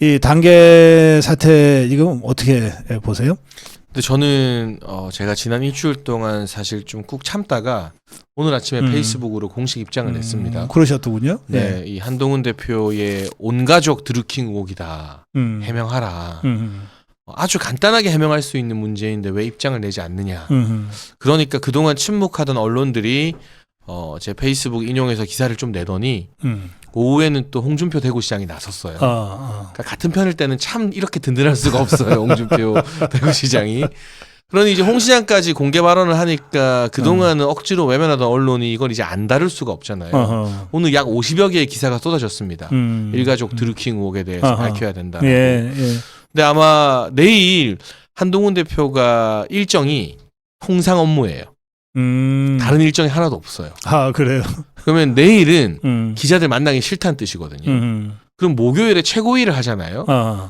이 단계 사태 이거 어떻게 보세요? 근데 저는 제가 지난 일주일 동안 사실 좀 꾹 참다가 오늘 아침에 페이스북으로 공식 입장을 냈습니다. 그러셨더군요. 네, 이 한동훈 대표의 온가족 드루킹 의혹이다. 해명하라. 아주 간단하게 해명할 수 있는 문제인데 왜 입장을 내지 않느냐. 그러니까 그동안 침묵하던 언론들이 제 페이스북 인용해서 기사를 좀 내더니 오후에는 또 홍준표 대구시장이 나섰어요. 그러니까 같은 편일 때는 참 이렇게 든든할 수가 없어요. 홍준표 대구시장이. 그러니 이제 홍 시장까지 공개 발언을 하니까 그동안은 억지로 외면하던 언론이 이걸 이제 안 다룰 수가 없잖아요. 오늘 약 50여 개의 기사가 쏟아졌습니다. 일가족 드루킹 의혹에 대해서 밝혀야 된다. 예. 근데 아마 내일 한동훈 대표가 일정이 통상 업무예요. 다른 일정이 하나도 없어요. 아, 그래요? 그러면 내일은 기자들 만나기 싫다는 뜻이거든요. 그럼 목요일에 최고위를 하잖아요.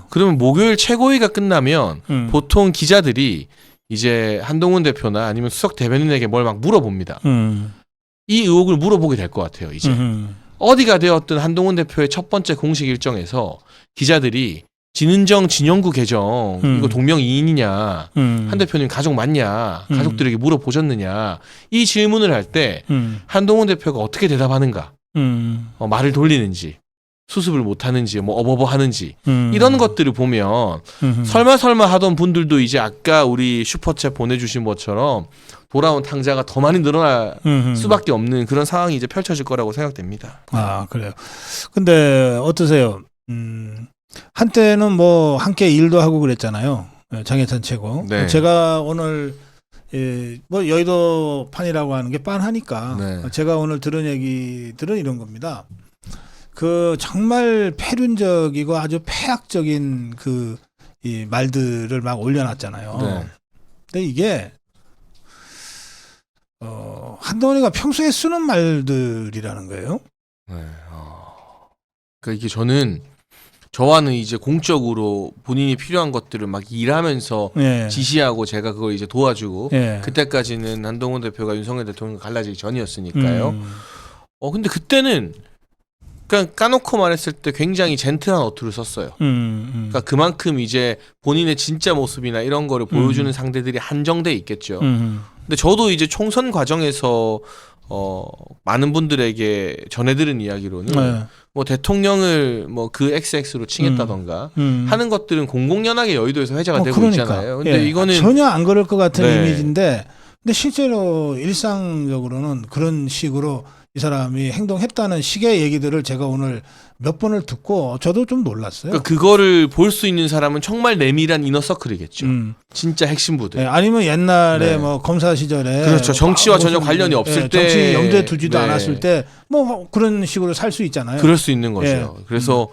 그러면 목요일 최고위가 끝나면 보통 기자들이 이제 한동훈 대표나 아니면 수석 대변인에게 뭘 막 물어봅니다. 이 의혹을 물어보게 될 것 같아요. 이제 어디가 되었든 한동훈 대표의 첫 번째 공식 일정에서 기자들이 진은정 진영구 계정 이거 동명이인이냐, 한 대표님 가족 맞냐, 가족들에게 물어보셨느냐, 이 질문을 할 때 한동훈 대표가 어떻게 대답하는가, 말을 돌리는지, 수습을 못하는지, 뭐 어버버 하는지 이런 것들을 보면 설마 하던 분들도 이제 아까 우리 슈퍼챗 보내주신 것처럼 돌아온 탕자가 더 많이 늘어날 수밖에 없는 그런 상황이 이제 펼쳐질 거라고 생각됩니다. 아, 그래요. 근데 어떠세요? 한때는 뭐 함께 일도 하고 그랬잖아요. 장해찬 최고. 네. 제가 오늘 뭐 여의도 판이라고 하는 게 빤하니까 네. 제가 오늘 들은 얘기들은 이런 겁니다. 그 정말 패륜적이고 아주 폐악적인 이 말들을 막 올려놨잖아요. 네. 근데 이게 한동훈이가 평소에 쓰는 말들이라는 거예요. 네. 그러니까 이게 저와는 이제 공적으로 본인이 필요한 것들을 막 일하면서 지시하고 제가 그걸 이제 도와주고 그때까지는 한동훈 대표가 윤석열 대통령과 갈라지기 전이었으니까요. 근데 그때는 그러니까 까놓고 말했을 때 굉장히 젠틀한 어투를 썼어요. 그러니까 그만큼 이제 본인의 진짜 모습이나 이런 거를 보여주는 상대들이 한정돼 있겠죠. 근데 저도 이제 총선 과정에서 많은 분들에게 전해들은 이야기로는 뭐 대통령을 뭐 그 XX로 칭했다던가 하는 것들은 공공연하게 여의도에서 회자가 되고 그러니까. 있잖아요. 근데 이거는 전혀 안 그럴 것 같은 네. 이미지인데, 근데 실제로 일상적으로는 그런 식으로 이 사람이 행동했다는 식의 얘기들을 제가 오늘 몇 번을 듣고 저도 좀 놀랐어요. 그러니까 그거를 볼 수 있는 사람은 정말 내밀한 이너서클이겠죠. 진짜 핵심부들. 아니면 옛날에 네. 뭐 검사 시절에 그렇죠. 정치와 전혀 관련이 없을 때, 정치 염두에 두지도 네. 않았을 때 뭐 그런 식으로 살 수 있잖아요. 그럴 수 있는 거죠. 그래서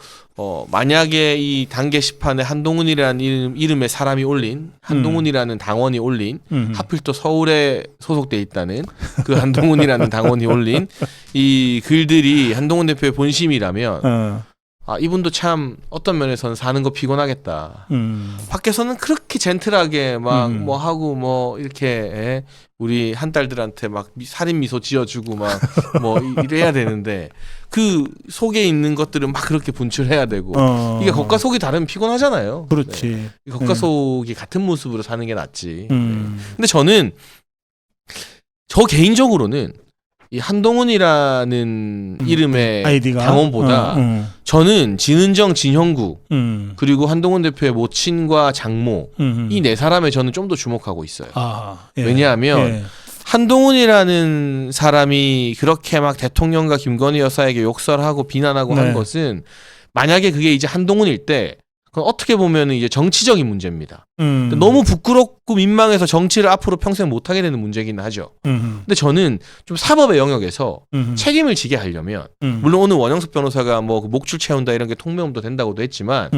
만약에 이 단계 시판에 한동훈이라는 이름의 사람이 올린, 한동훈이라는 당원이 올린, 하필 또 서울에 소속돼 있다는 그 한동훈이라는 당원이 올린 이 글들이 한동훈 대표의 본심이라면 이분도 참 어떤 면에서는 사는 거 피곤하겠다. 밖에서는 그렇게 젠틀하게 막 뭐 하고 뭐 이렇게 우리 한 딸들한테 막 살인 미소 지어주고 막 뭐 이래야 되는데 그 속에 있는 것들은 막 그렇게 분출해야 되고 이게 겉과 속이 다르면 피곤하잖아요. 그렇지. 네. 겉과 속이 같은 모습으로 사는 게 낫지. 근데 저는 저 개인적으로는 이 한동훈이라는 이름의 아이디가? 당원보다 저는 진은정, 진형구 그리고 한동훈 대표의 모친과 장모 이 네 사람에 저는 좀 더 주목하고 있어요. 왜냐하면 한동훈이라는 사람이 그렇게 막 대통령과 김건희 여사에게 욕설하고 비난하고 한 것은 만약에 그게 이제 한동훈일 때 그건 어떻게 보면 이제 정치적인 문제입니다. 너무 부끄럽고 민망해서 정치를 앞으로 평생 못하게 되는 문제긴 하죠. 근데 저는 좀 사법의 영역에서 책임을 지게 하려면 물론 오늘 원영석 변호사가 뭐 목줄 채운다 이런 게 통매음도 된다고도 했지만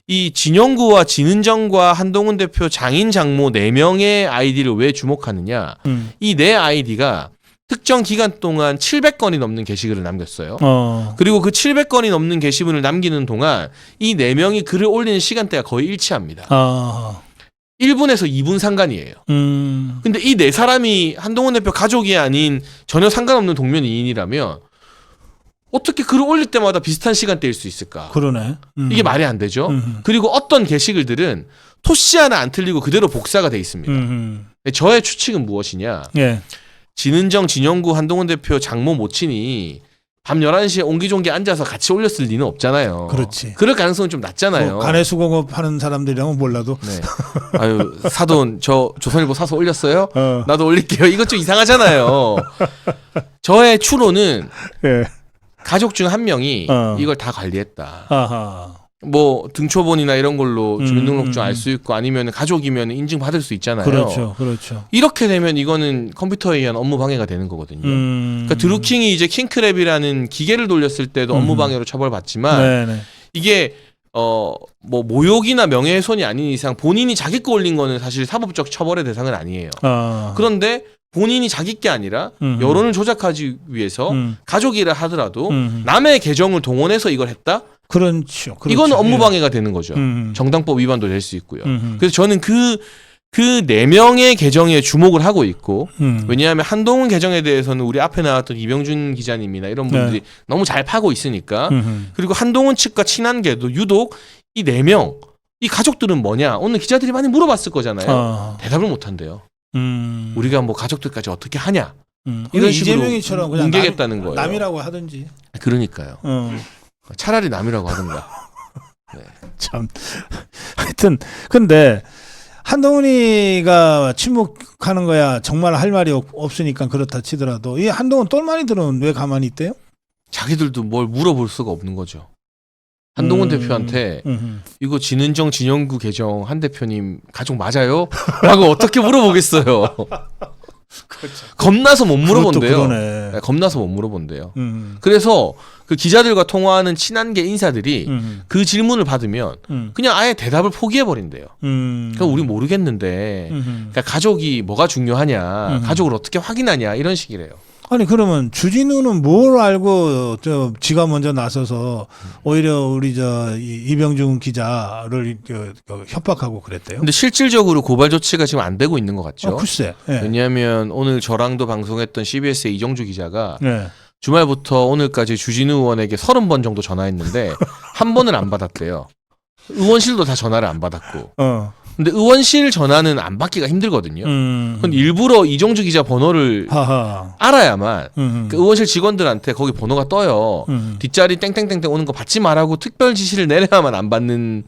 이 진영구와 진은정과 한동훈 대표 장인 장모 4명의 아이디를 왜 주목하느냐. 이 4아이디가 특정 기간 동안 700건이 넘는 게시글을 남겼어요. 그리고 그 700건이 넘는 게시문을 남기는 동안 이 4명이 글을 올리는 시간대가 거의 일치합니다. 1분에서 2분 상관이에요. 근데 이 4사람이 한동훈 대표 가족이 아닌 전혀 상관없는 동명이인이라면 어떻게 글을 올릴 때마다 비슷한 시간대일 수 있을까? 그러네. 이게 말이 안 되죠. 그리고 어떤 게시글들은 토씨 하나 안 틀리고 그대로 복사가 돼 있습니다. 저의 추측은 무엇이냐? 예. 진은정, 진영구, 한동훈 대표, 장모 모친이 밤 11시에 옹기종기 앉아서 같이 올렸을 리는 없잖아요. 그렇지. 그럴 가능성은 좀 낮잖아요. 뭐 간의 수공업 하는 사람들이라면 몰라도. 네. 아유, 사돈 저 조선일보 사서 올렸어요? 나도 올릴게요. 이것 좀 이상하잖아요. 저의 추론은 예. 가족 중 한 명이 이걸 다 관리했다. 아하. 뭐 등초본이나 이런 걸로 주민등록증 알 수 있고 아니면 가족이면 인증받을 수 있잖아요. 그렇죠, 그렇죠. 이렇게 되면 이거는 컴퓨터에 의한 업무 방해가 되는 거거든요. 그러니까 드루킹이 이제 킹크랩이라는 기계를 돌렸을 때도 업무 방해로 처벌받지만 네네. 이게 뭐 모욕이나 명예훼손이 아닌 이상 본인이 자기 거 올린 거는 사실 사법적 처벌의 대상은 아니에요. 그런데 본인이 자기 게 아니라 여론을 조작하기 위해서 가족이라 하더라도 남의 계정을 동원해서 이걸 했다? 그렇죠. 이거는 업무방해가 되는 거죠. 정당법 위반도 될 수 있고요. 그래서 저는 그 4명의 계정에 주목을 하고 있고 왜냐하면 한동훈 계정에 대해서는 우리 앞에 나왔던 이병준 기자님이나 이런 분들이 너무 잘 파고 있으니까 그리고 한동훈 측과 친한 게도 유독 이 4명 이 가족들은 뭐냐 오늘 기자들이 많이 물어봤을 거잖아요. 대답을 못 한대요. 우리가 뭐 가족들까지 어떻게 하냐 이런 식으로 이재명이처럼 그냥 뭉개겠다는 거예요. 남이라고 하든지. 그러니까요. 차라리 남이라고 하든가. 네. 참 하여튼 근데 한동훈이가 침묵하는 거야 정말 할 말이 없으니까 그렇다 치더라도 이 한동훈 똘마니들은 왜 가만히 있대요? 자기들도 뭘 물어볼 수가 없는 거죠. 한동훈 대표한테 이거 진은정 진영구 계정 한 대표님 가족 맞아요? 라고 어떻게 물어보겠어요. 그렇죠. 겁나서 못 물어본대요. 네, 겁나서 못 물어본대요. 그래서 그 기자들과 통화하는 친한계 인사들이 그 질문을 받으면 그냥 아예 대답을 포기해버린대요. 그러니까 우리 모르겠는데 그러니까 가족이 뭐가 중요하냐 가족을 어떻게 확인하냐 이런 식이래요. 아니 그러면 주진우는 뭘 알고 지가 먼저 나서서 오히려 우리 이병준 기자를 협박하고 그랬대요. 근데 실질적으로 고발 조치가 지금 안 되고 있는 것 같죠. 글쎄. 네. 왜냐하면 오늘 저랑도 방송했던 CBS의 이정주 기자가 네. 주말부터 오늘까지 주진우 의원에게 30번 정도 전화했는데 한 번을 안 받았대요. 의원실도 다 전화를 안 받았고. 근데 의원실 전화는 안 받기가 힘들거든요. 근데 일부러 이정주 기자 번호를 알아야만 그 의원실 직원들한테 거기 번호가 떠요. 뒷자리 땡땡땡땡 오는 거 받지 말라고 특별 지시를 내려야만 안 받는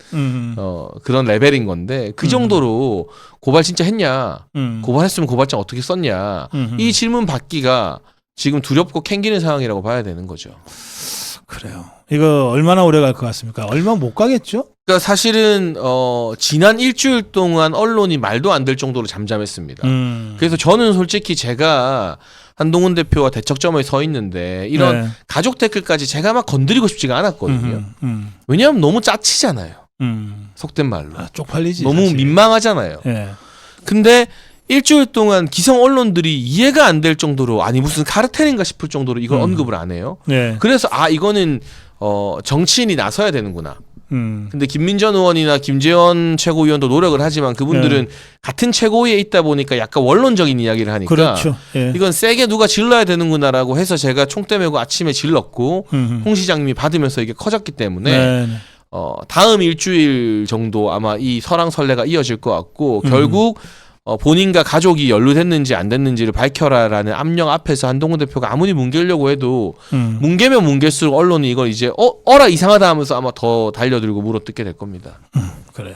그런 레벨인 건데 그 정도로 고발 진짜 했냐? 고발했으면 고발장 어떻게 썼냐? 이 질문 받기가 지금 두렵고 캥기는 상황이라고 봐야 되는 거죠. 그래요. 이거 얼마나 오래 갈 것 같습니까? 얼마 못 가겠죠? 그러니까 사실은 지난 일주일 동안 언론이 말도 안 될 정도로 잠잠했습니다. 그래서 저는 솔직히 제가 한동훈 대표와 대척점에 서 있는데 이런 가족 댓글까지 제가 막 건드리고 싶지가 않았거든요. 왜냐하면 너무 짜치잖아요. 속된 말로. 쪽팔리지. 너무 사실. 민망하잖아요. 근데 일주일 동안 기성 언론들이 이해가 안 될 정도로 아니 무슨 카르텔인가 싶을 정도로 이걸 언급을 안 해요. 그래서 이거는 정치인이 나서야 되는구나. 근데 김민전 의원이나 김재원 최고위원도 노력을 하지만 그분들은 같은 최고위에 있다 보니까 약간 원론적인 이야기를 하니까 그렇죠. 이건 세게 누가 질러야 되는구나라고 해서 제가 총대 메고 아침에 질렀고 홍 시장님이 받으면서 이게 커졌기 때문에 다음 일주일 정도 아마 이 설왕설래가 이어질 것 같고 결국 본인과 가족이 연루됐는지 안 됐는지를 밝혀라라는 압력 앞에서 한동훈 대표가 아무리 뭉개려고 해도 뭉개면 뭉갤수록 언론이 이걸 이제 어라 이상하다 하면서 아마 더 달려들고 물어뜯게 될 겁니다. 그래요.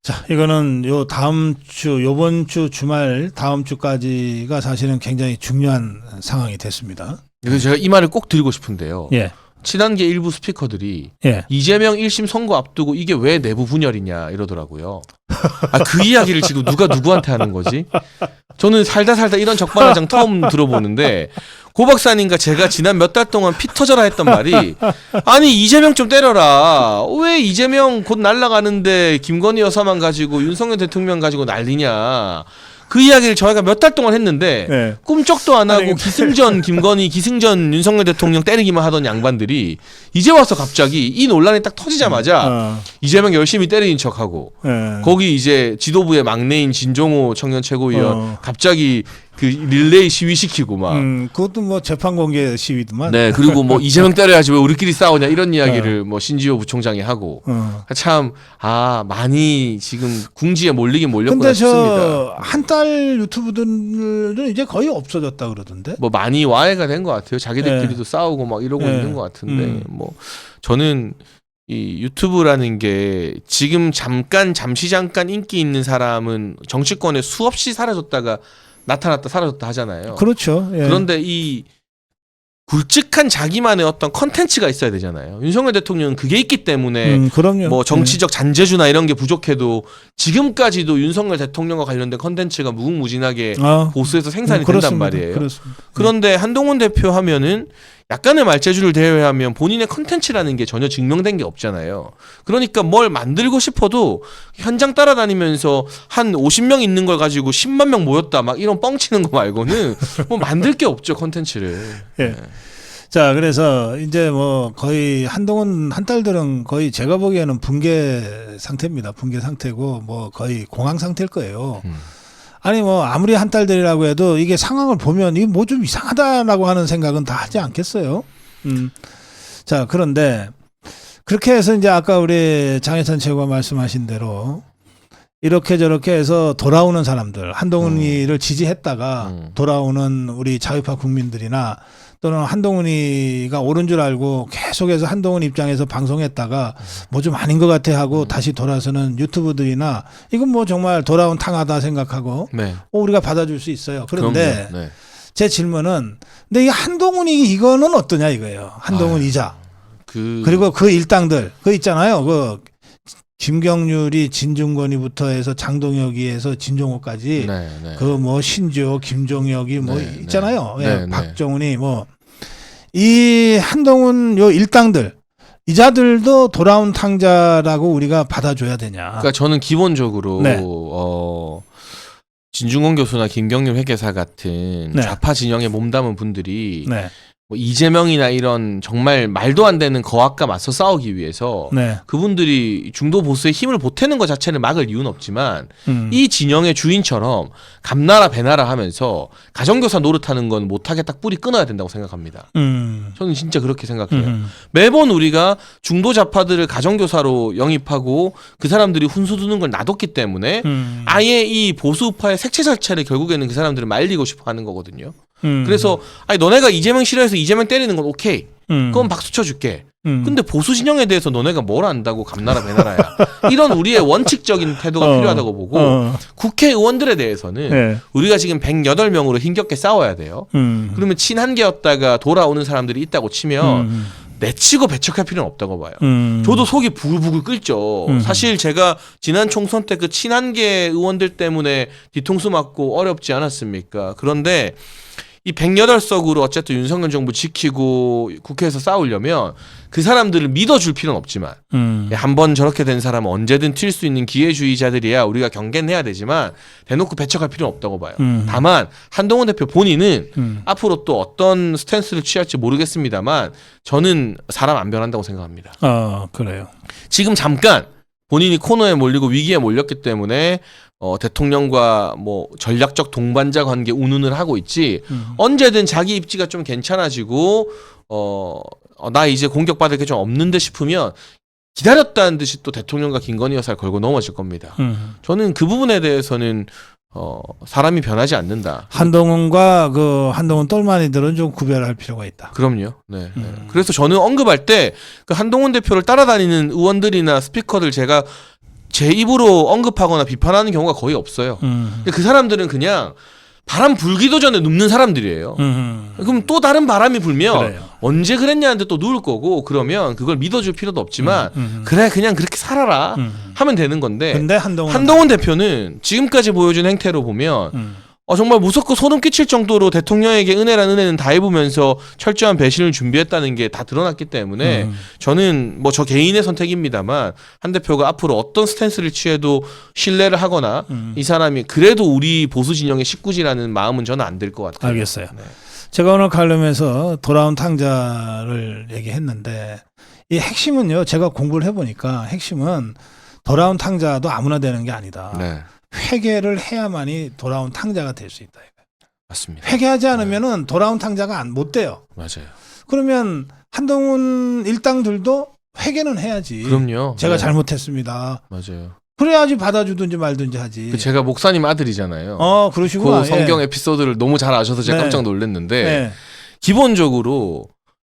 자, 이거는 요번 주 주말 다음 주까지가 사실은 굉장히 중요한 상황이 됐습니다. 그래서 제가 이 말을 꼭 드리고 싶은데요. 친한계 일부 스피커들이 이재명 1심 선고 앞두고 이게 왜 내부 분열이냐 이러더라고요. 그 이야기를 지금 누가 누구한테 하는 거지? 저는 살다 이런 적반하장 처음 들어보는데 고 박사님과 제가 지난 몇 달 동안 피 터져라 했던 말이 아니 이재명 좀 때려라. 왜 이재명 곧 날아가는데 김건희 여사만 가지고 윤석열 대통령 가지고 난리냐. 그 이야기를 저희가 몇 달 동안 했는데 꿈쩍도 안 하고 기승전 김건희 기승전 윤석열 대통령 때리기만 하던 양반들이 이제 와서 갑자기 이 논란이 딱 터지자마자 이재명 열심히 때리는 척하고 거기 이제 지도부의 막내인 진종호 청년 최고위원 갑자기 그 릴레이 시위 시키고 막. 그것도 뭐 재판 공개 시위더만. 네, 그리고 뭐 이재명 때려야지 왜 우리끼리 싸우냐 이런 이야기를 뭐 신지호 부총장이 하고. 참 많이 지금 궁지에 몰리긴 몰렸구나 싶습니다. 근데 저 한 달 유튜브들은 이제 거의 없어졌다 그러던데. 뭐 많이 와해가 된 것 같아요. 자기들끼리도 싸우고 막 이러고 있는 것 같은데 뭐 저는 이 유튜브라는 게 지금 잠시 잠깐 인기 있는 사람은 정치권에 수없이 사라졌다가 나타났다 사라졌다 하잖아요. 그렇죠. 예. 그런데 이 굵직한 자기만의 어떤 컨텐츠가 있어야 되잖아요. 윤석열 대통령은 그게 있기 때문에 그럼요. 뭐 정치적 잔재주나 이런 게 부족해도 지금까지도 윤석열 대통령과 관련된 컨텐츠가 무궁무진하게 보수에서 생산이 된단 말이에요. 그렇습니다. 그런데 한동훈 대표 하면은 약간의 말재주를 대회하면 본인의 컨텐츠라는 게 전혀 증명된 게 없잖아요. 그러니까 뭘 만들고 싶어도 현장 따라다니면서 한 50명 있는 걸 가지고 10만 명 모였다 막 이런 뻥치는 거 말고는 뭐 만들 게 없죠, 컨텐츠를. 예. 네. 자, 그래서 이제 뭐 거의 한동훈 한 달들은 거의 제가 보기에는 붕괴 상태입니다. 붕괴 상태고 뭐 거의 공황 상태일 거예요. 아니 뭐 아무리 한 달들이라고 해도 이게 상황을 보면 이게 뭐 좀 이상하다라고 하는 생각은 다 하지 않겠어요. 자, 그런데 그렇게 해서 이제 아까 우리 장혜찬 최고가 말씀하신 대로 이렇게 저렇게 해서 돌아오는 사람들, 한동훈이를 지지했다가 돌아오는 우리 자유파 국민들이나 또는 한동훈이가 옳은 줄 알고 계속해서 한동훈 입장에서 방송했다가 뭐 좀 아닌 것 같아 하고 다시 돌아서는 유튜브들이나 이건 뭐 정말 돌아온 탕하다 생각하고 우리가 받아줄 수 있어요. 그런데 제 질문은 근데 이 한동훈이 이거는 어떠냐 이거예요. 한동훈 이자 그리고 그 일당들 그 있잖아요. 그 김경률이 진중권이부터 해서 장동혁이에서 진종호까지 그 뭐 신조 김종혁이 뭐 있잖아요. 박정훈이 뭐 이 한동훈 요 일당들 이자들도 돌아온 탕자라고 우리가 받아줘야 되냐. 그러니까 저는 기본적으로 진중권 교수나 김경률 회계사 같은 좌파 진영에 몸담은 분들이 뭐 이재명이나 이런 정말 말도 안 되는 거악과 맞서 싸우기 위해서 그분들이 중도 보수의 힘을 보태는 것 자체를 막을 이유는 없지만 이 진영의 주인처럼 감나라 배나라 하면서 가정교사 노릇하는 건 못하게 딱 뿌리 끊어야 된다고 생각합니다. 저는 진짜 그렇게 생각해요. 매번 우리가 중도 좌파들을 가정교사로 영입하고 그 사람들이 훈수 두는 걸 놔뒀기 때문에 아예 이 보수파의 색채 자체를 결국에는 그 사람들을 말리고 싶어 하는 거거든요. 그래서 아니 너네가 이재명 싫어해서 이재명 때리는 건 오케이. 그건 박수 쳐줄게. 근데 보수 진영에 대해서 너네가 뭘 안다고 감나라 배나라야. 이런 우리의 원칙적인 태도가 필요하다고 보고 국회의원들에 대해서는 우리가 지금 108명으로 힘겹게 싸워야 돼요. 그러면 친한계였다가 돌아오는 사람들이 있다고 치면 내치고 배척할 필요는 없다고 봐요. 저도 속이 부글부글 끓죠. 사실 제가 지난 총선 때 그 친한계 의원들 때문에 뒤통수 맞고 어렵지 않았습니까? 그런데 이 108석으로 어쨌든 윤석열 정부 지키고 국회에서 싸우려면 그 사람들을 믿어줄 필요는 없지만 한번 저렇게 된 사람은 언제든 튈 수 있는 기회주의자들이야 우리가 경계는 해야 되지만 대놓고 배척할 필요는 없다고 봐요. 다만 한동훈 대표 본인은 앞으로 또 어떤 스탠스를 취할지 모르겠습니다만 저는 사람 안 변한다고 생각합니다. 그래요. 지금 잠깐 본인이 코너에 몰리고 위기에 몰렸기 때문에 대통령과 뭐 전략적 동반자 관계 운운을 하고 있지 언제든 자기 입지가 좀 괜찮아지고 나 이제 공격받을 게 좀 없는데 싶으면 기다렸다는 듯이 또 대통령과 김건희 여사를 걸고 넘어질 겁니다. 저는 그 부분에 대해서는 사람이 변하지 않는다. 한동훈과 그 한동훈 똘마니들은 좀 구별할 필요가 있다. 그럼요. 그래서 저는 언급할 때 그 한동훈 대표를 따라다니는 의원들이나 스피커들 제가 제 입으로 언급하거나 비판하는 경우가 거의 없어요. 근데 그 사람들은 그냥 바람 불기도 전에 눕는 사람들이에요. 그럼 또 다른 바람이 불면 그래요. 언제 그랬냐는데 또 누울 거고 그러면 그걸 믿어줄 필요도 없지만 그래 그냥 그렇게 살아라 하면 되는 건데 근데 한동훈 대표는 지금까지 보여준 행태로 보면 정말 무섭고 소름 끼칠 정도로 대통령에게 은혜란 은혜는 다 해보면서 철저한 배신을 준비했다는 게 다 드러났기 때문에 저는 뭐 저 개인의 선택입니다만 한 대표가 앞으로 어떤 스탠스를 취해도 신뢰를 하거나 이 사람이 그래도 우리 보수 진영의 식구지라는 마음은 저는 안 들 것 같아요. 알겠어요. 제가 오늘 관련해서 돌아온 탕자를 얘기했는데 이 핵심은요. 제가 공부를 해보니까 핵심은 돌아온 탕자도 아무나 되는 게 아니다. 회개를 해야만이 돌아온 탕자가 될 수 있다. 맞습니다. 회개하지 않으면은 돌아온 탕자가 못 돼요. 맞아요. 그러면 한동훈 일당들도 회개는 해야지. 그럼요. 제가 잘못했습니다. 맞아요. 그래야지 받아주든지 말든지 하지. 제가 목사님 아들이잖아요. 그러시구나. 그 성경 에피소드를 너무 잘 아셔서 제가 깜짝 놀랐는데 기본적으로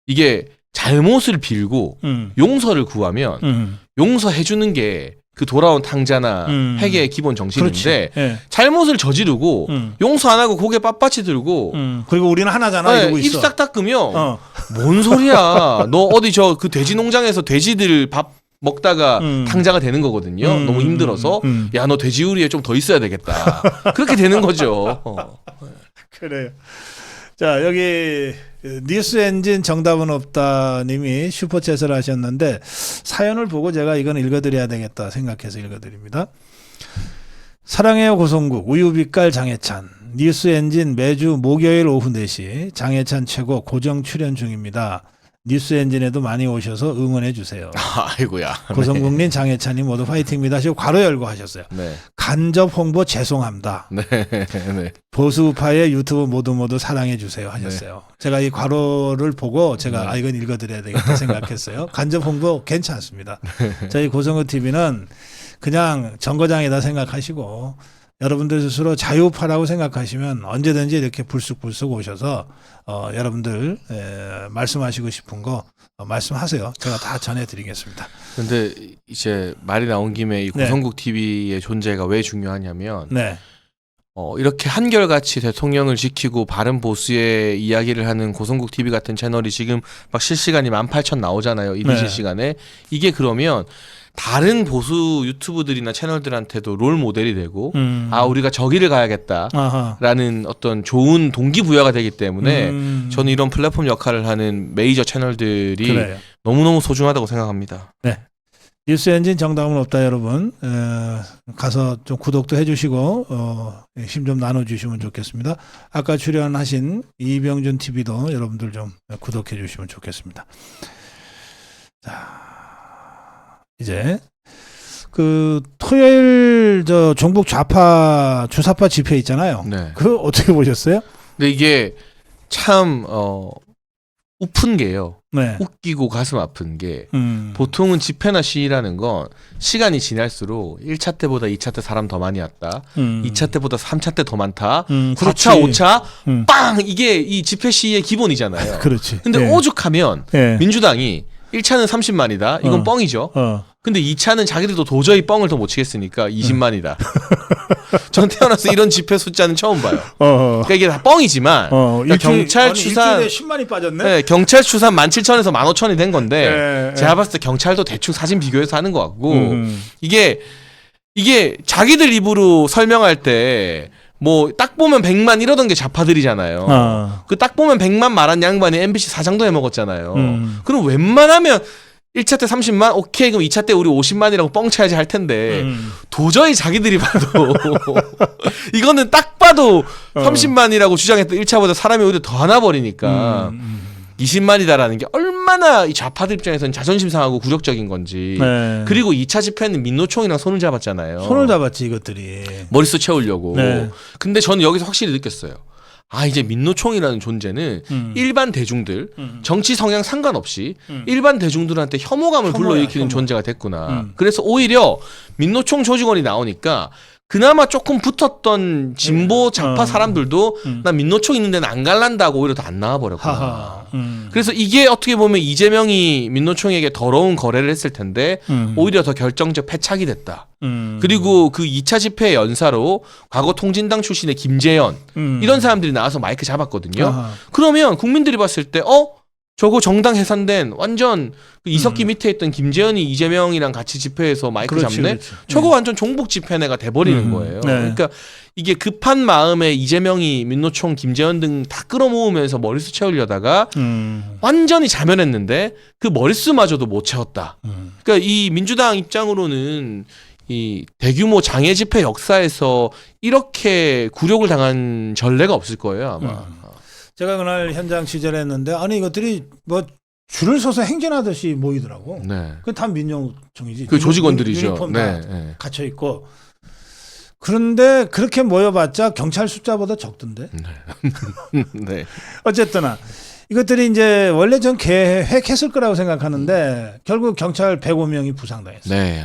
이게 잘못을 빌고 용서를 구하면 용서해 주는 게 그 돌아온 탕자나 회개의 기본 정신인데 잘못을 저지르고 용서 안 하고 고개 빳빳이 들고 그리고 우리는 하나잖아 이러고 있어. 입 싹 닦으면 뭔 소리야. 너 어디 저 그 돼지 농장에서 돼지들 밥 먹다가 탕자가 되는 거거든요. 너무 힘들어서 야, 너 돼지우리에 좀 더 있어야 되겠다. 그렇게 되는 거죠. 그래요. 자, 여기 뉴스 엔진 정답은 없다 님이 슈퍼챗을 하셨는데 사연을 보고 제가 이건 읽어드려야 되겠다 생각해서 읽어드립니다. 사랑해요 고성국 우유빛깔 장해찬 뉴스 엔진 매주 목요일 오후 4시 장해찬 최고 고정 출연 중입니다. 뉴스 엔진에도 많이 오셔서 응원해 주세요. 아이고야. 고성국님, 장해찬님 모두 화이팅입니다. 하시고 괄호 열고 하셨어요. 네. 간접 홍보 죄송합니다. 네. 네. 보수파의 유튜브 모두 사랑해 주세요 하셨어요. 네. 제가 이 괄호를 보고 제가 이건 읽어드려야 되겠다 생각했어요. 간접 홍보 괜찮습니다. 저희 고성국 TV는 그냥 정거장이다 생각하시고 여러분들 스스로 자유파라고 생각하시면 언제든지 이렇게 불쑥불쑥 오셔서 여러분들 말씀하시고 싶은 거 말씀하세요. 제가 다 전해드리겠습니다. 근데 이제 말이 나온 김에 이 고성국 TV의 존재가 왜 중요하냐면 이렇게 한결같이 대통령을 지키고 바른 보수의 이야기를 하는 고성국 TV 같은 채널이 지금 막 실시간이 18,000 나오잖아요. 이들 실시간에. 이게 그러면 다른 보수 유튜브들이나 채널들한테도 롤 모델이 되고 우리가 저기를 가야겠다라는 어떤 좋은 동기부여가 되기 때문에 저는 이런 플랫폼 역할을 하는 메이저 채널들이 너무너무 소중하다고 생각합니다. 네. 뉴스 엔진 정답은 없다 여러분. 가서 좀 구독도 해주시고 힘 좀 나눠주시면 좋겠습니다. 아까 출연하신 이병준 TV도 여러분들 좀 구독해 주시면 좋겠습니다. 자. 이제 그 토요일 저 종북 좌파 주사파 집회 있잖아요. 네. 그거 어떻게 보셨어요? 근데 이게 참 우픈 게요. 웃기고 가슴 아픈 게 보통은 집회나 시위라는 건 시간이 지날수록 1차 때보다 2차 때 사람 더 많이 왔다. 2차 때보다 3차 때 더 많다. 4차, 5차 빵! 이게 이 집회 시위의 기본이잖아요. 그렇지. 근데 오죽하면 민주당이 1차는 30만이다. 이건 뻥이죠. 근데 2차는 자기들도 도저히 뻥을 더 못 치겠으니까 20만이다. 전 태어나서 이런 집회 숫자는 처음 봐요. 그러니까 이게 다 뻥이지만 그러니까 경찰 추산 일주일에 10만이 빠졌네. 네, 경찰 추산 17,000에서 15,000이 된 건데 제가 봤을 때 경찰도 대충 사진 비교해서 하는 것 같고 이게 자기들 입으로 설명할 때 뭐 딱 보면 100만 이러던 게 좌파들이잖아요. 그 딱 보면 100만 말한 양반이 MBC 사장도 해먹었잖아요. 그럼 웬만하면 1차 때 30만? 오케이, 그럼 2차 때 우리 50만이라고 뻥 쳐야지 할 텐데 도저히 자기들이 봐도 이거는 딱 봐도 30만이라고 주장했던 1차보다 사람이 오히려 더 하나 버리니까 20만이다라는 게 얼마나 이 좌파들 입장에서는 자존심 상하고 굴욕적인 건지. 그리고 2차 집회는 민노총이랑 손을 잡았잖아요. 손을 잡았지 이것들이. 머릿수 채우려고. 근데 저는 여기서 확실히 느꼈어요. 이제 민노총이라는 존재는 일반 대중들, 정치 성향 상관없이 일반 대중들한테 혐오감을 불러일으키는 존재가 됐구나. 그래서 오히려 민노총 조직원이 나오니까 그나마 조금 붙었던 진보 좌파 사람들도 나 민노총 있는 데는 안 갈란다고 오히려 더 안 나와버렸구나. 그래서 이게 어떻게 보면 이재명이 민노총에게 더러운 거래를 했을 텐데 오히려 더 결정적 패착이 됐다. 그리고 그 2차 집회 연사로 과거 통진당 출신의 김재현 이런 사람들이 나와서 마이크 잡았거든요. 그러면 국민들이 봤을 때 저거 정당 해산된 완전 그 이석기 밑에 있던 김재현이 이재명이랑 같이 집회에서 마이크 잡네? 그렇지. 저거 완전 종북 집회내가 돼버리는 거예요. 그러니까 이게 급한 마음에 이재명이 민노총 김재현 등 다 끌어모으면서 머릿수 채우려다가 완전히 자멸했는데 그 머릿수마저도 못 채웠다. 그러니까 이 민주당 입장으로는 이 대규모 장애 집회 역사에서 이렇게 굴욕을 당한 전례가 없을 거예요, 아마. 제가 그날 현장 취재를 했는데 이것들이 뭐 줄을 서서 행진하듯이 모이더라고. 그 다 민노총이지. 그 조직원들이죠. 유니폼 다 갇혀 있고. 그런데 그렇게 모여봤자 경찰 숫자보다 적던데. 네. 어쨌거나 이것들이 이제 원래 전 계획했을 거라고 생각하는데 결국 경찰 105명이 부상당했어요. 네.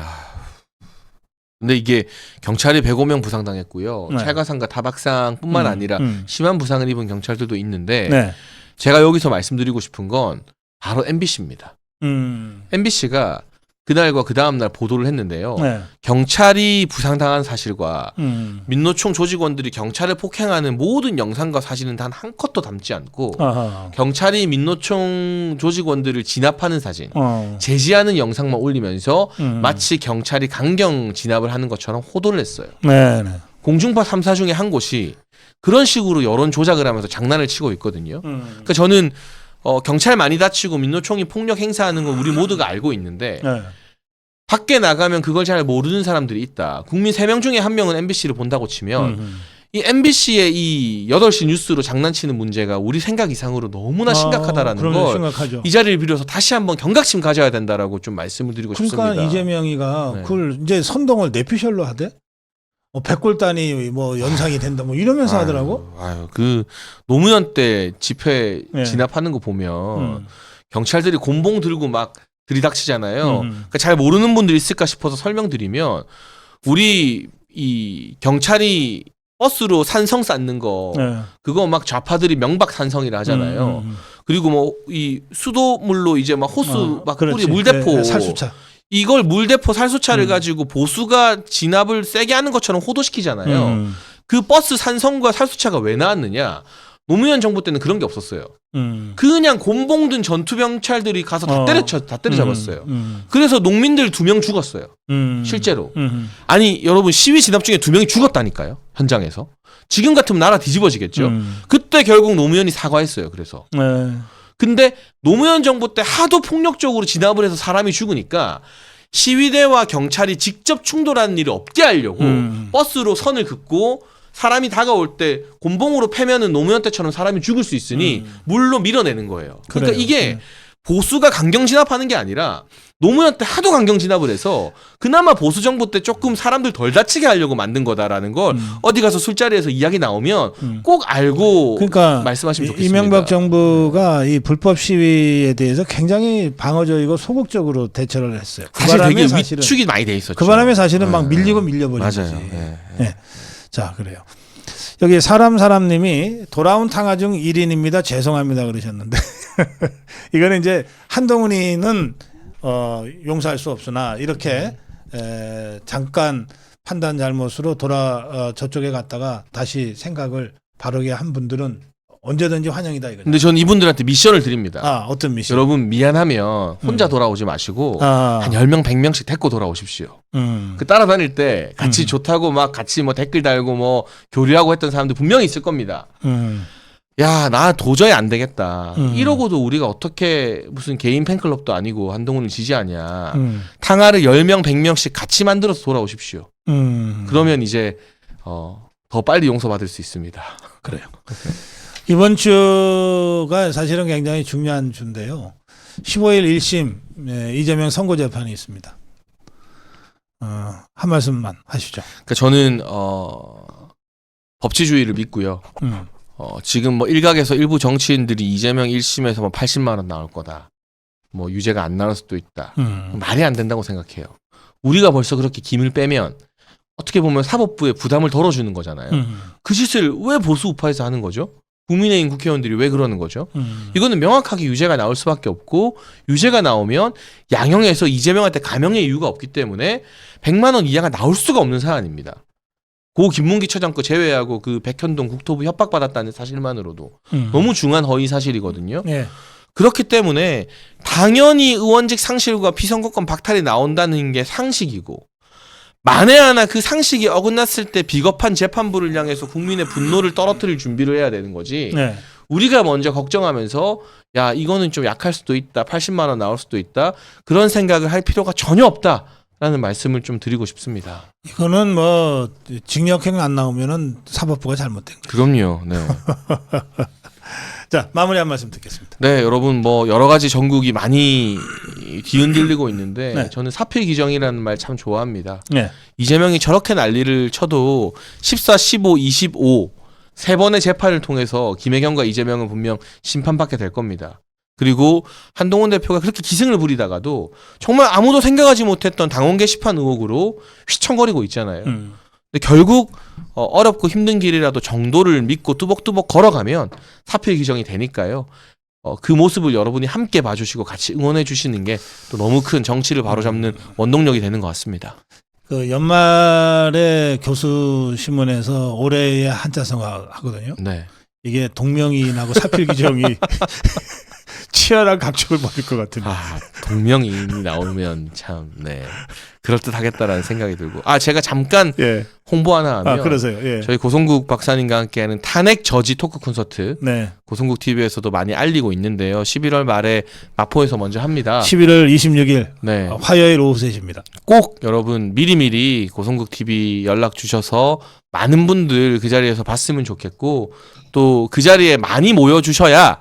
근데 이게 경찰이 105명 부상당했고요. 네. 찰가상과 타박상뿐만 아니라 심한 부상을 입은 경찰들도 있는데 네. 제가 여기서 말씀드리고 싶은 건 바로 MBC입니다. MBC가 그날과 그 다음날 보도를 했는데요. 네. 경찰이 부상당한 사실과 민노총 조직원들이 경찰을 폭행하는 모든 영상과 사진은 단 한 컷도 담지 않고 경찰이 민노총 조직원들을 진압하는 사진, 제지하는 영상만 올리면서 마치 경찰이 강경 진압을 하는 것처럼 호도를 했어요. 네. 공중파 3사 중에 한 곳이 그런 식으로 여론 조작을 하면서 장난을 치고 있거든요. 그러니까 저는 경찰 많이 다치고 민노총이 폭력 행사하는 건 우리 모두가 알고 있는데 네. 밖에 나가면 그걸 잘 모르는 사람들이 있다. 국민 3명 중에 1명은 MBC를 본다고 치면 이 MBC의 이 8시 뉴스로 장난치는 문제가 우리 생각 이상으로 너무나 심각하다라는 걸 심각하죠. 이 자리를 빌어서 다시 한번 경각심 가져야 된다라고 좀 말씀을 드리고 싶습니다. 그러니까 이재명이가 네. 그걸 이제 선동을 뇌피셜로 하대? 100골단이 뭐 연상이 된다 뭐 이러면서 하더라고. 그 노무현 때 집회 네. 진압하는 거 보면 경찰들이 곤봉 들고 막 들이닥치잖아요. 그러니까 잘 모르는 분들이 있을까 싶어서 설명드리면 우리 이 경찰이 버스로 산성 쌓는 거 네. 그거 막 좌파들이 명박산성이라 하잖아요. 그리고 뭐 이 수도물로 이제 막 호수 막 뿌리 물대포 네, 살수차. 이걸 물대포 살수차를 가지고 보수가 진압을 세게 하는 것처럼 호도시키잖아요. 그 버스 산성과 살수차가 왜 나왔느냐? 노무현 정부 때는 그런 게 없었어요. 그냥 곤봉 든 전투병찰들이 가서 다 때려잡았어요. 그래서 농민들 2명 죽었어요. 실제로. 아니 여러분 시위 진압 중에 2명이 죽었다니까요. 현장에서. 지금 같으면 나라 뒤집어지겠죠. 그때 결국 노무현이 사과했어요. 그래서. 네. 근데 노무현 정부 때 하도 폭력적으로 진압을 해서 사람이 죽으니까 시위대와 경찰이 직접 충돌하는 일이 없게 하려고 버스로 선을 긋고 사람이 다가올 때 곤봉으로 패면은 노무현 때처럼 사람이 죽을 수 있으니 물로 밀어내는 거예요. 그러니까 그래요. 이게 보수가 강경 진압하는 게 아니라 노무현 때 하도 강경 진압을 해서 그나마 보수 정부 때 조금 사람들 덜 다치게 하려고 만든 거다라는 걸 어디 가서 술자리에서 이야기 나오면 꼭 알고 그러니까 말씀하시면 좋겠습니다. 이명박 정부가 이 불법 시위에 대해서 굉장히 방어적이고 소극적으로 대처를 했어요. 사실 되게 위축이 많이 돼 있었죠. 그 바람에 사실은 막 밀리고 밀려버린 거지. 맞아요. 네. 자, 그래요. 여기 사람님이 돌아온 탕화 중 1인입니다. 죄송합니다 그러셨는데 이거는 이제 한동훈이는 용서할 수 없으나 이렇게 잠깐 판단 잘못으로 저쪽에 갔다가 다시 생각을 바르게 한 분들은 언제든지 환영이다 이거죠. 근데 저는 이분들한테 미션을 드립니다. 어떤 미션? 여러분 미안하면 혼자 돌아오지 마시고 한 10명, 100명씩 데리고 돌아오십시오. 그 따라다닐 때 같이 좋다고 막 같이 뭐 댓글 달고 뭐 교류하고 했던 사람들 분명히 있을 겁니다. 야, 나 도저히 안 되겠다. 이러고도 우리가 어떻게 무슨 개인 팬클럽도 아니고 한동훈을 지지하냐. 탕화를 10명, 100명씩 같이 만들어서 돌아오십시오. 그러면 이제 더 빨리 용서받을 수 있습니다. 그래요. 이번 주가 사실은 굉장히 중요한 주인데요. 15일 1심 이재명 선고 재판이 있습니다. 한 말씀만 하시죠. 그러니까 저는 법치주의를 믿고요. 지금 뭐 일각에서 일부 정치인들이 이재명 1심에서 뭐 80만 원 나올 거다. 뭐 유죄가 안 나올 수도 있다. 말이 안 된다고 생각해요. 우리가 벌써 그렇게 김을 빼면 어떻게 보면 사법부에 부담을 덜어주는 거잖아요. 그 짓을 왜 보수 우파에서 하는 거죠? 국민의힘 국회의원들이 왜 그러는 거죠? 이거는 명확하게 유죄가 나올 수밖에 없고 유죄가 나오면 양형에서 이재명한테 감형의 이유가 없기 때문에 100만 원 이하가 나올 수가 없는 사안입니다. 고 김문기 처장 거 제외하고 그 백현동 국토부 협박받았다는 사실만으로도 너무 중한 허위 사실이거든요. 네. 그렇기 때문에 당연히 의원직 상실과 피선거권 박탈이 나온다는 게 상식이고 만에 하나 그 상식이 어긋났을 때 비겁한 재판부를 향해서 국민의 분노를 떨어뜨릴 준비를 해야 되는 거지. 네. 우리가 먼저 걱정하면서 야 이거는 좀 약할 수도 있다. 80만 원 나올 수도 있다. 그런 생각을 할 필요가 전혀 없다라는 말씀을 좀 드리고 싶습니다. 이거는 뭐 징역형 안 나오면은 사법부가 잘못된 거예요. 그럼요. 네. 자, 마무리 한 말씀 듣겠습니다. 네, 여러분 뭐 여러 가지 전국이 많이 뒤흔들리고 있는데 네. 저는 사필 기정이라는 말 참 좋아합니다. 네. 이재명이 저렇게 난리를 쳐도 14, 15, 25 세 번의 재판을 통해서 김혜경과 이재명은 분명 심판받게 될 겁니다. 그리고 한동훈 대표가 그렇게 기승을 부리다가도 정말 아무도 생각하지 못했던 당원 게시판 의혹으로 휘청거리고 있잖아요. 근데 결국 어렵고 힘든 길이라도 정도를 믿고 뚜벅뚜벅 걸어가면 사필 규정이 되니까요. 그 모습을 여러분이 함께 봐주시고 같이 응원해 주시는 게 또 너무 큰 정치를 바로잡는 원동력이 되는 것 같습니다. 그 연말에 교수 신문에서 올해의 한자성어 하거든요. 네. 이게 동명이인하고 사필 규정이 치열한 각축을 벌일 것 같은데. 동명이인이 나오면 참, 네. 그럴듯하겠다라는 생각이 들고. 제가 잠깐 예. 홍보 하나 하면. 그러세요. 예. 저희 고성국 박사님과 함께하는 탄핵 저지 토크 콘서트. 네. 고성국 TV에서도 많이 알리고 있는데요. 11월 말에 마포에서 먼저 합니다. 11월 26일. 네. 화요일 오후 3시입니다. 꼭 여러분 미리미리 고성국 TV 연락 주셔서 많은 분들 그 자리에서 봤으면 좋겠고 또 그 자리에 많이 모여주셔야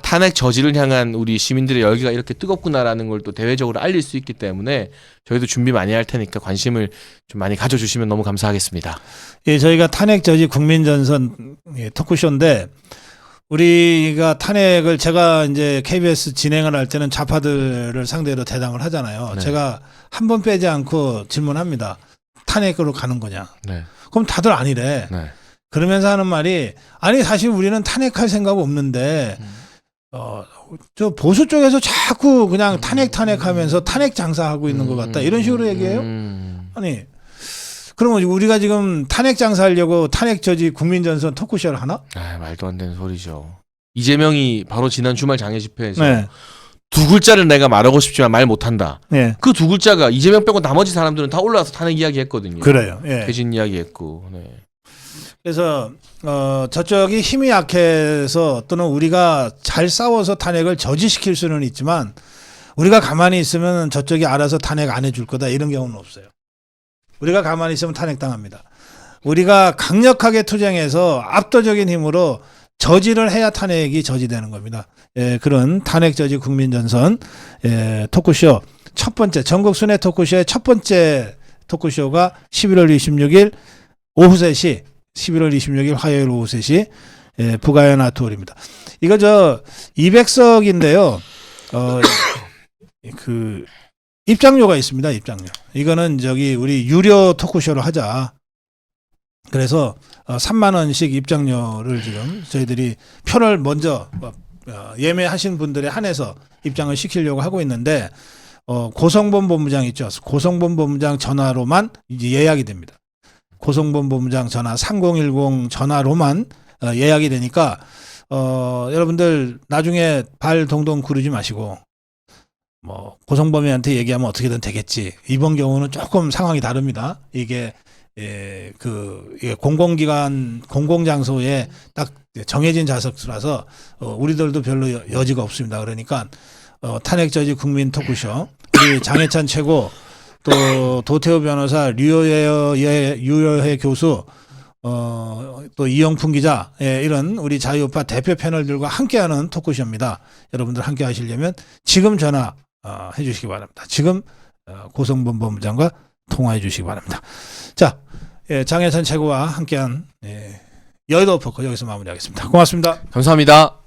탄핵 저지를 향한 우리 시민들의 열기가 이렇게 뜨겁구나라는 걸 또 대외적으로 알릴 수 있기 때문에 저희도 준비 많이 할 테니까 관심을 좀 많이 가져주시면 너무 감사하겠습니다. 예, 저희가 탄핵 저지 국민전선 토크쇼인데 우리가 탄핵을 제가 이제 KBS 진행을 할 때는 좌파들을 상대로 대담을 하잖아요. 네. 제가 한 번 빼지 않고 질문합니다. 탄핵으로 가는 거냐? 네. 그럼 다들 아니래. 네. 그러면서 하는 말이 아니 사실 우리는 탄핵할 생각 없는데 저 보수 쪽에서 자꾸 그냥 탄핵하면서 탄핵 장사하고 있는 것 같다 이런 식으로 얘기해요. 아니 그러면 우리가 지금 탄핵 장사하려고 탄핵 저지 국민전선 토크쇼를 하나? 말도 안 되는 소리죠. 이재명이 바로 지난 주말 장애 집회에서 네. 두 글자를 내가 말하고 싶지만 말 못한다. 네. 그 두 글자가 이재명 빼고 나머지 사람들은 다 올라와서 탄핵 이야기 했거든요. 그래요. 예. 퇴진 이야기 했고. 네. 그래서 저쪽이 힘이 약해서 또는 우리가 잘 싸워서 탄핵을 저지시킬 수는 있지만 우리가 가만히 있으면 저쪽이 알아서 탄핵 안 해줄 거다 이런 경우는 없어요. 우리가 가만히 있으면 탄핵당합니다. 우리가 강력하게 투쟁해서 압도적인 힘으로 저지를 해야 탄핵이 저지되는 겁니다. 예, 그런 탄핵 저지 국민전선 토크쇼 첫 번째 전국 순회 토크쇼의 첫 번째 토크쇼가 11월 26일 오후 3시 11월 26일 화요일 오후 3시 부가연 아트홀입니다. 이거 200석인데요. 그 입장료가 있습니다. 입장료. 이거는 우리 유료 토크쇼를 하자. 그래서 3만 원씩 입장료를 지금 저희들이 표를 먼저 예매하신 분들에 한해서 입장을 시키려고 하고 있는데 고성범 본부장 있죠. 고성범 본부장 전화로만 이제 예약이 됩니다. 고성범 본부장 전화 3010 전화로만 예약이 되니까 여러분들 나중에 발 동동 구르지 마시고 뭐 고성범이한테 얘기하면 어떻게든 되겠지. 이번 경우는 조금 상황이 다릅니다. 이게 이게 공공기관 공공장소에 딱 정해진 좌석수라서 우리들도 별로 여지가 없습니다. 그러니까 탄핵 저지 국민 토크쇼 우리 장해찬 최고 또 도태우 변호사 류여해 교수 또 이영풍 기자 이런 우리 자유우파 대표 패널들과 함께하는 토크쇼입니다. 여러분들 함께 하시려면 지금 전화 해주시기 바랍니다. 지금 고성범 본부장과 통화해 주시기 바랍니다. 자, 장해찬 최고와 함께한 여의도 포커 여기서 마무리하겠습니다. 고맙습니다. 감사합니다.